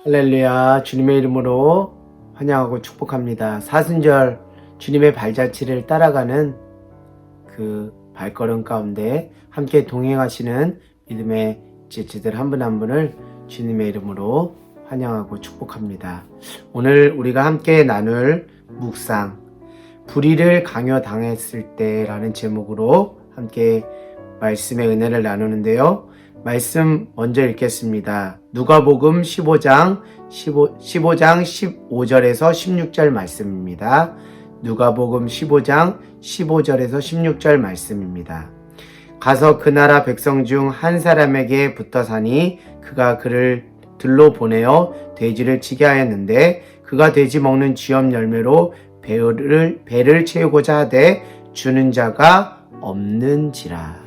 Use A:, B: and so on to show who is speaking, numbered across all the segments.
A: 할렐루야. 주님의 이름으로 환영하고 축복합니다. 사순절 주님의 발자취를 따라가는 그 발걸음 가운데 함께 동행하시는 믿음의 지체들 한 분 한 분을 주님의 이름으로 환영하고 축복합니다. 오늘 우리가 함께 나눌 묵상, 불의를 강요당했을 때라는 제목으로 함께 말씀의 은혜를 나누는데요. 말씀 먼저 읽겠습니다. 누가복음 15장 15절에서 16절 말씀입니다. 누가복음 15장 15절에서 16절 말씀입니다. 가서 그 나라 백성 중 한 사람에게 붙어 사니 그가 그를 들로 보내어 돼지를 치게 하였는데 그가 돼지 먹는 쥐염 열매로 배를 채우고자 하되 주는 자가 없는지라.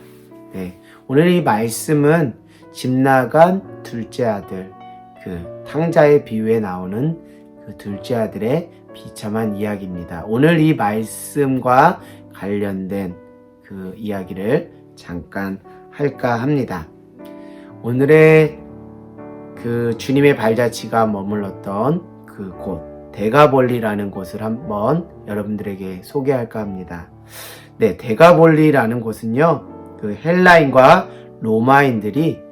A: 네, 오늘 이 말씀은 집 나간 둘째 아들, 그 탕자의 비유에 나오는 그 둘째 아들의 비참한 이야기입니다. 오늘 이 말씀과 관련된 그 이야기를 잠깐 할까 합니다. 오늘의 그 주님의 발자취가 머물렀던 그 곳, 데가볼리라는 곳을 한번 여러분들에게 소개할까 합니다. 네, 데가볼리라는 곳은요, 그 헬라인과 로마인들이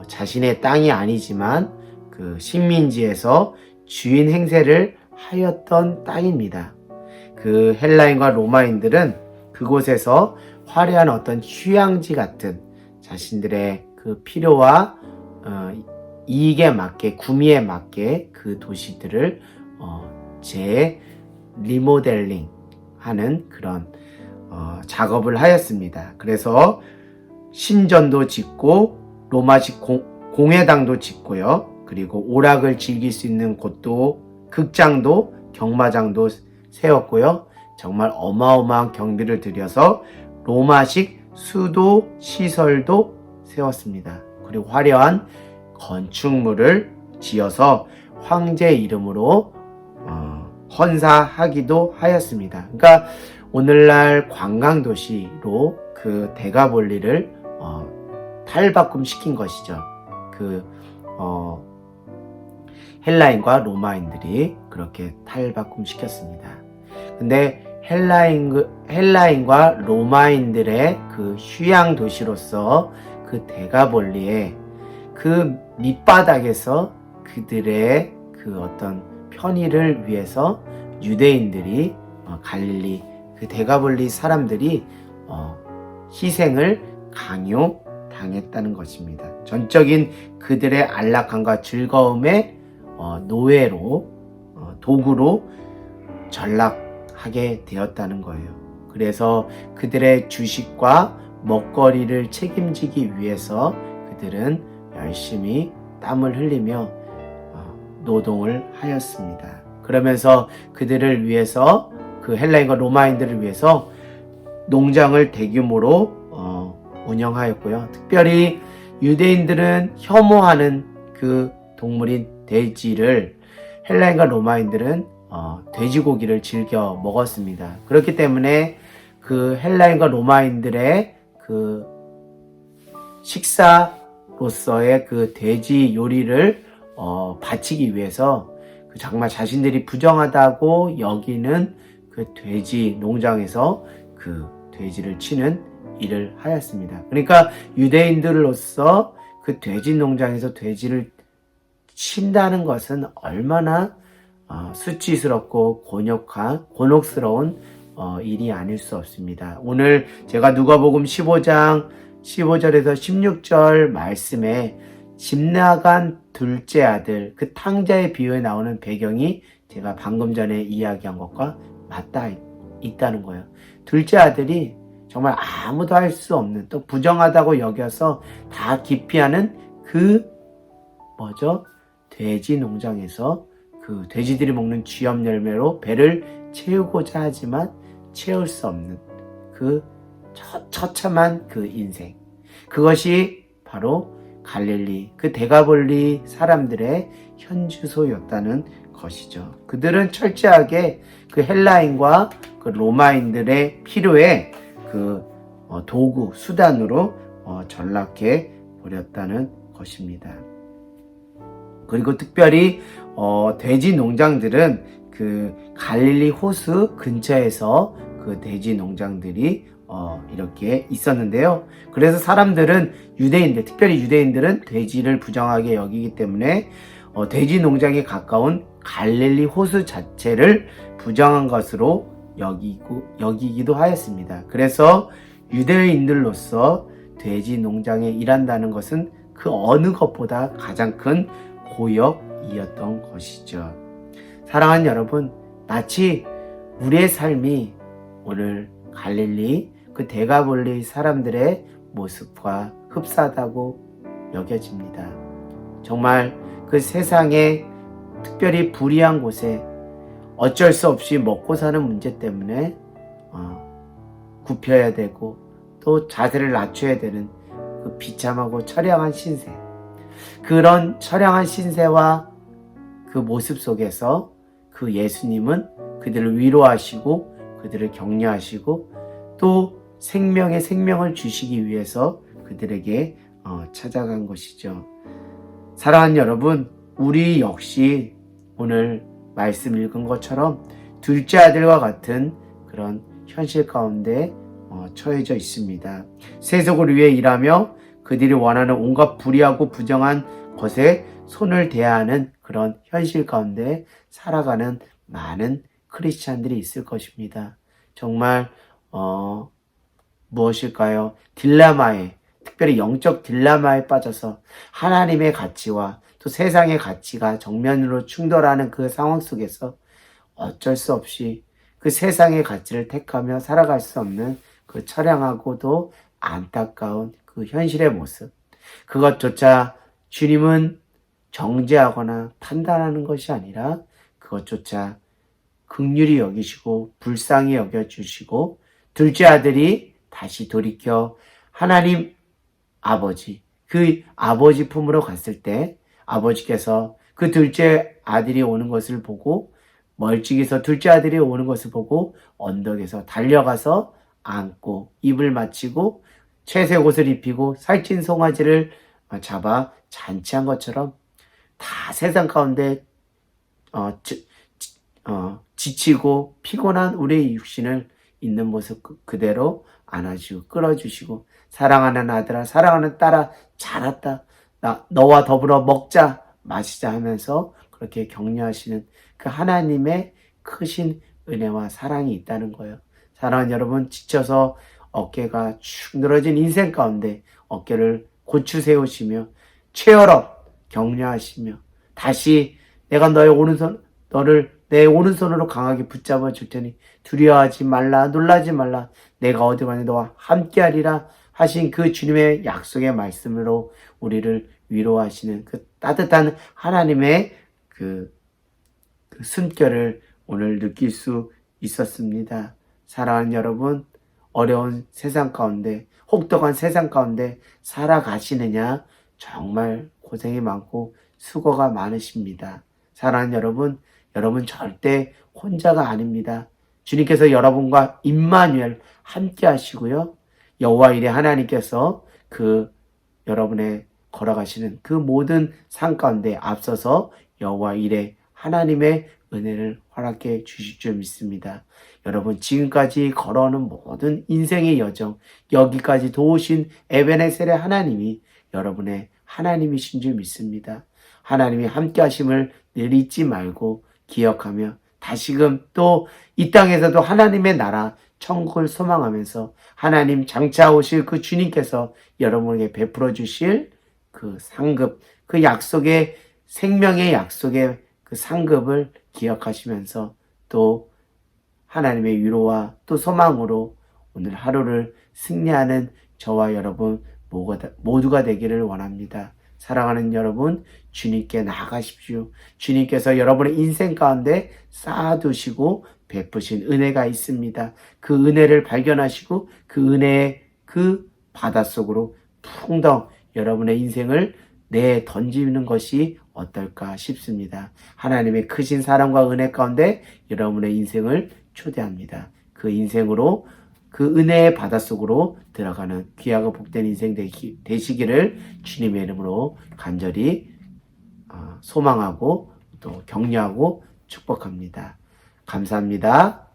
A: 자신의 땅이 아니지만 그 식민지에서 주인 행세를 하였던 땅입니다. 그 헬라인과 로마인들은 그곳에서 화려한 어떤 휴양지 같은 자신들의 그 필요와 이익에 맞게, 구미에 맞게 그 도시들을 리모델링 하는 그런 작업을 하였습니다. 그래서 신전도 짓고 로마식 공회당도 짓고요. 그리고 오락을 즐길 수 있는 곳도, 극장도, 경마장도 세웠고요. 정말 어마어마한 경비를 들여서 로마식 수도 시설도 세웠습니다. 그리고 화려한 건축물을 지어서 황제 이름으로 헌사하기도 하였습니다. 그러니까 오늘날 관광도시로 그 데가볼리를 탈바꿈시킨 것이죠. 그 헬라인과 로마인들이 그렇게 탈바꿈시켰습니다. 근데 헬라인과 로마인들의 그 휴양 도시로서 그 데가볼리에 그 밑바닥에서 그들의 그 어떤 편의를 위해서 유대인들이 갈릴리 그 데가볼리 사람들이 희생을 강요당했다는 것입니다. 전적인 그들의 안락함과 즐거움의 노예로 도구로 전락하게 되었다는 거예요. 그래서 그들의 주식과 먹거리를 책임지기 위해서 그들은 열심히 땀을 흘리며 노동을 하였습니다. 그러면서 그들을 위해서, 그 헬라인과 로마인들을 위해서 농장을 대규모로 운영하였고요. 특별히 유대인들은 혐오하는 그 동물인 돼지를 헬라인과 로마인들은 돼지고기를 즐겨 먹었습니다. 그렇기 때문에 그 헬라인과 로마인들의 그 식사로서의 그 돼지 요리를 바치기 위해서 그 정말 자신들이 부정하다고 여기는 그 돼지 농장에서 그 돼지를 치는 일을 하였습니다. 그러니까 유대인들로서 그 돼지 농장에서 돼지를 친다는 것은 얼마나 수치스럽고 곤혹스러운 일이 아닐 수 없습니다. 오늘 제가 누가복음 15장 15절에서 16절 말씀에 집 나간 둘째 아들, 그 탕자의 비유에 나오는 배경이 제가 방금 전에 이야기한 것과 맞닿아 있다는 거예요. 둘째 아들이 정말 아무도 할 수 없는, 또 부정하다고 여겨서 다 기피하는 돼지 농장에서 그 돼지들이 먹는 쥐염 열매로 배를 채우고자 하지만 채울 수 없는 그 처참한 그 인생. 그것이 바로 갈릴리, 그 데가볼리 사람들의 현주소였다는 것이죠. 그들은 철저하게 그 헬라인과 그 로마인들의 필요에 그 도구, 수단으로 전락해 버렸다는 것입니다. 그리고 특별히 돼지 농장들은 그 갈릴리 호수 근처에서 그 돼지 농장들이 이렇게 있었는데요. 그래서 사람들은 유대인들, 특별히 유대인들은 돼지를 부정하게 여기기 때문에 돼지 농장에 가까운 갈릴리 호수 자체를 부정한 것으로 여기기도 하였습니다. 그래서 유대인들로서 돼지 농장에 일한다는 것은 그 어느 것보다 가장 큰 고역이었던 것이죠. 사랑하는 여러분, 마치 우리의 삶이 오늘 갈릴리 그 데가볼리 사람들의 모습과 흡사하다고 여겨집니다. 정말 그 세상에 특별히 불의한 곳에 어쩔 수 없이 먹고 사는 문제 때문에 굽혀야 되고 또 자세를 낮춰야 되는 그 비참하고 처량한 신세, 그런 처량한 신세와 그 모습 속에서 그 예수님은 그들을 위로하시고 그들을 격려하시고 또 생명을 주시기 위해서 그들에게 찾아간 것이죠. 사랑하는 여러분, 우리 역시 오늘 말씀 읽은 것처럼 둘째 아들과 같은 그런 현실 가운데 처해져 있습니다. 세속을 위해 일하며 그들이 원하는 온갖 불의하고 부정한 것에 손을 대야 하는 그런 현실 가운데 살아가는 많은 크리스찬들이 있을 것입니다. 정말 무엇일까요? 딜레마에, 특별히 영적 딜레마에 빠져서 하나님의 가치와 또 세상의 가치가 정면으로 충돌하는 그 상황 속에서 어쩔 수 없이 그 세상의 가치를 택하며 살아갈 수 없는 그 처량하고도 안타까운 그 현실의 모습, 그것조차 주님은 정죄하거나 판단하는 것이 아니라 그것조차 긍휼히 여기시고 불쌍히 여겨주시고 둘째 아들이 다시 돌이켜 하나님 아버지, 그 아버지 품으로 갔을 때 아버지께서 그 둘째 아들이 오는 것을 보고 멀찍이서 둘째 아들이 오는 것을 보고 언덕에서 달려가서 안고 입을 맞추고 채색 옷을 입히고 살찐 송아지를 잡아 잔치한 것처럼 다 세상 가운데 지치고 피곤한 우리의 육신을 있는 모습 그대로 안아주고 끌어주시고 사랑하는 아들아, 사랑하는 딸아, 잘 왔다, 너와 더불어 먹자 마시자 하면서 그렇게 격려하시는 그 하나님의 크신 은혜와 사랑이 있다는 거예요. 사랑하는 여러분, 지쳐서 어깨가 축 늘어진 인생 가운데 어깨를 고추 세우시며 cheer업 격려하시며 다시 내가 너를 내 오른손으로 강하게 붙잡아 줄 테니 두려워하지 말라, 놀라지 말라, 내가 어디 가니 너와 함께하리라 하신 그 주님의 약속의 말씀으로 우리를 위로하시는 그 따뜻한 하나님의 그 숨결을 오늘 느낄 수 있었습니다. 사랑하는 여러분, 어려운 세상 가운데, 혹독한 세상 가운데 살아가시느냐? 정말 고생이 많고 수고가 많으십니다. 사랑하는 여러분 절대 혼자가 아닙니다. 주님께서 여러분과 임마누엘 함께 하시고요. 여호와 일에 하나님께서 그 여러분의 걸어가시는 그 모든 상 가운데 앞서서 여호와 일에 하나님의 은혜를 허락해 주실 줄 믿습니다. 여러분, 지금까지 걸어오는 모든 인생의 여정, 여기까지 도우신 에베네셀의 하나님이 여러분의 하나님이신 줄 믿습니다. 하나님이 함께 하심을 늘 잊지 말고 기억하며 다시금 또 이 땅에서도 하나님의 나라 천국을 소망하면서 하나님 장차 오실 그 주님께서 여러분에게 베풀어 주실 그 상급, 그 약속의 생명의 약속의 그 상급을 기억하시면서 또 하나님의 위로와 또 소망으로 오늘 하루를 승리하는 저와 여러분 모두가 되기를 원합니다. 사랑하는 여러분, 주님께 나아가십시오. 주님께서 여러분의 인생 가운데 쌓아두시고 베푸신 은혜가 있습니다. 그 은혜를 발견하시고 그 은혜의 그 바닷속으로 풍덩 여러분의 인생을 던지는 것이 어떨까 싶습니다. 하나님의 크신 사랑과 은혜 가운데 여러분의 인생을 초대합니다. 그 인생으로 그 은혜의 바닷속으로 들어가는 귀하고 복된 인생 되시기를 주님의 이름으로 간절히 소망하고 또 격려하고 축복합니다. 감사합니다.